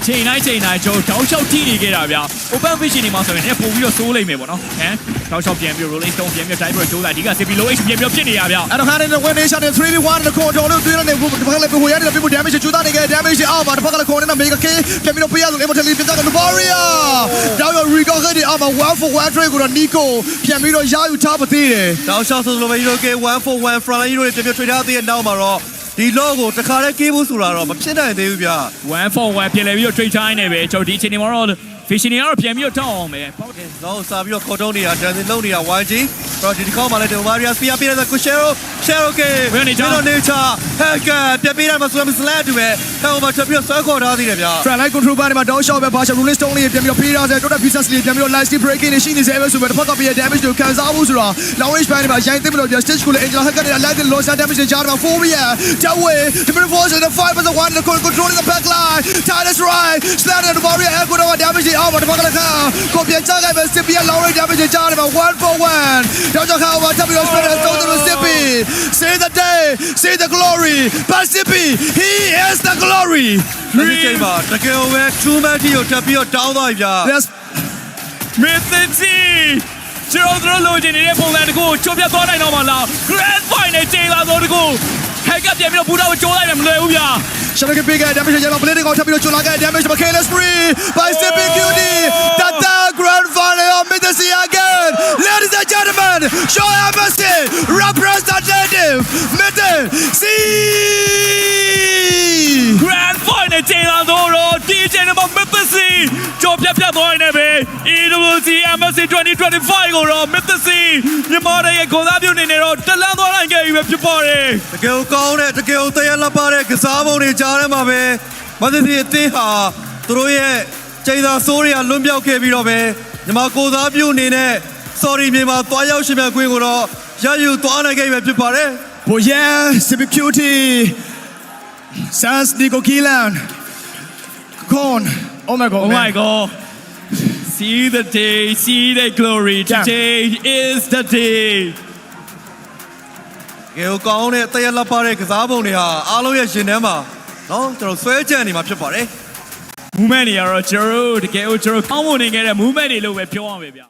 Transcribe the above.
ချိန်တိုင်းကျွန်တော်တောက်လျှောက်တီးနေခဲ့တာဗျာ open vision နေမှာဆိုရင်လည်းပို့ပြီးတော့စိုးလိမ့်မယ်ပေါ့နော်ဟမ်တောက်လျှောက်ပြန်ပြီး rolling stone ပြန်ပြီး dive ပြီးကြိုးစားဒီက CP low H ပြန်ပြီးဖြစ်နေရဗျာ အဲ့တော့ခါနေတဲ့ win nation နဲ့ 3v1 နဲ့ control လို့တွေ့ရတဲ့ဘုကလည်းကိုရတဲ့ people damage ကျူတာနေခဲ့ damage အောက်မှာတစ်ဖက်ကလည်း corner နဲ့ mega kill ပြန်ပြီးတော့ပေးရလို့ immortality ပြတ်သွားတဲ့ Varia တောက်ရ recall ခဲ့တဲ့အောက်မှာ 1 for 1 trade ကိုတော့ Nico ပြန်ပြီးတော့ရယူထားပါသေးတယ် တောက်လျှောက်ဆိုလိုပဲ Hero K 1 for 1 front line Hero တွေပြန်ပြီး trade ထားတဲ့နောက်မှာတော့ဒီ low ကိုတခါတည်းကေးဖို့ဆိုတာတော့မဖြစ်နိုင်သေးဘူးဗျာ 1 for 1ပြန်လဲပြီးတော့ trade time နဲ့ပဲကျွန်တော်ဒီအချိန်ဒီမှာတော့ vision တွေကတော့ပြန်ပြီးတော့ထောက်အောင်ပဲ တော့စားပြီးတော့ခေါ်တုံးနေတာ dancing လုပ်နေတာ YG တော့ဒီခေါက်မှာလည်း Varia Sphere ပေးတဲ့ Kushero Shero K ဘယ်နေချာ nature hacker ပြပေးတာမှဆိုမှ slap တူပဲဟိုမှာထွက်ပြီးတော့ဆွဲခေါ်ထားသေးတယ်ဗျာ front line control ဘာတွေမှာ down shot ပဲဘာချာ rolling stone လေးပြန်ပြီးတော့ပေးထားတယ် total pieces လေးပြန်ပြီးတော့ light steam breaking နဲ့ရှိနေစေပဲဆိုပဲတစ်ဖက်ကပေးတဲ့ damage ကိုခံစားဖို့ဆိုတော့ long range band တွေမှာရိုင်းသိပြီးတော့ stage ကိုလည်း angel hacker နဲ့ light နဲ့ loss damage တွေကြားမှာ Phobia Taway different force in the 5% 1 the control in the back line Titus right slap and Varia echo တော့ damage တွေအောက်မှာတစ်ဖက်ကလည်းကိုပြန်ချခဲ့ပဲ CP long range damage တွေကြားမှာ 1 for 1တော့ကြောက်ခါမှာတပ်ပြီးတော့ spread တော့တယ် CP see the day see the glory but CP he is the glory ဒီချိန်မှာတကယ်ပဲ true match ကိုတက်ပြီးတော့တောင်းသွားပြီဗျာ yes Mythicity ကျွန်တော်တို့လိုချင်နေတဲ့ပုံစံတကူချိုးပြတ်သွားနိုင်တော့မှလား Grand Final ချိန်လာတော့တကူ hacker ပြန်ပြီးတော့ဘူတာကိုကျိုးလိုက်မယ်မလွယ်ဘူးဗျာ Shadow big damage ရတော့ blade ကိုထပ်ပြီးတော့ချလာခဲ့ damage မ careless free by CP QD the grand final of Mythicity again ladies and gentlemen show embassy representative Mythicity Grand Final ချိန်လာတော့ဒီချိန်မှာ Mythicity ချိုးပြတ်သွားနေပဲ EWC MSC 2025ကိုတော့ Mythicity မြန်မာရဲ့ကိုစားပြုနေနေတော့တလန်းသွားနိုင်ခဲ့ပြီပဲဖြစ်ပါတယ် တကယ်ကောင်းတဲ့တကယ်တရလက်ပါတဲ့ကစားပုံတွေကြားထဲမှာပဲမသတိအသင်းဟာသူတို့ရဲ့ချိန်သာဆိုးတွေကလွတ်မြောက်ခဲ့ပြီးတော့ပဲမြန်မာကိုစားပြုအနေနဲ့ sorry မြန်မာသွားရောက်ရှင်မြန်ခွင့်ကိုတော့ရယူသွားနိုင်ခဲ့ပြီဖြစ်ပါတယ် Oh yeah CP QD Sans Nico Kilan Con oh my god Oh man. my god See the day see the glory today is the day ကဲကောင်းတဲ့တရလက်ပါတဲ့ကစားပုံတွေဟာအားလုံးရဲ့ရှင်ထဲမှာနော်ကျွန်တော်ဆွဲကြံနေမှာဖြစ်ပါတယ် movement တွေကတော့ကျွန်တော်တို့တကယ်ကိုကျွန်တော်ကောင်းမွန်နေခဲ့တဲ့ movement တွေလို့ပဲပြောရမှာပဲဗျ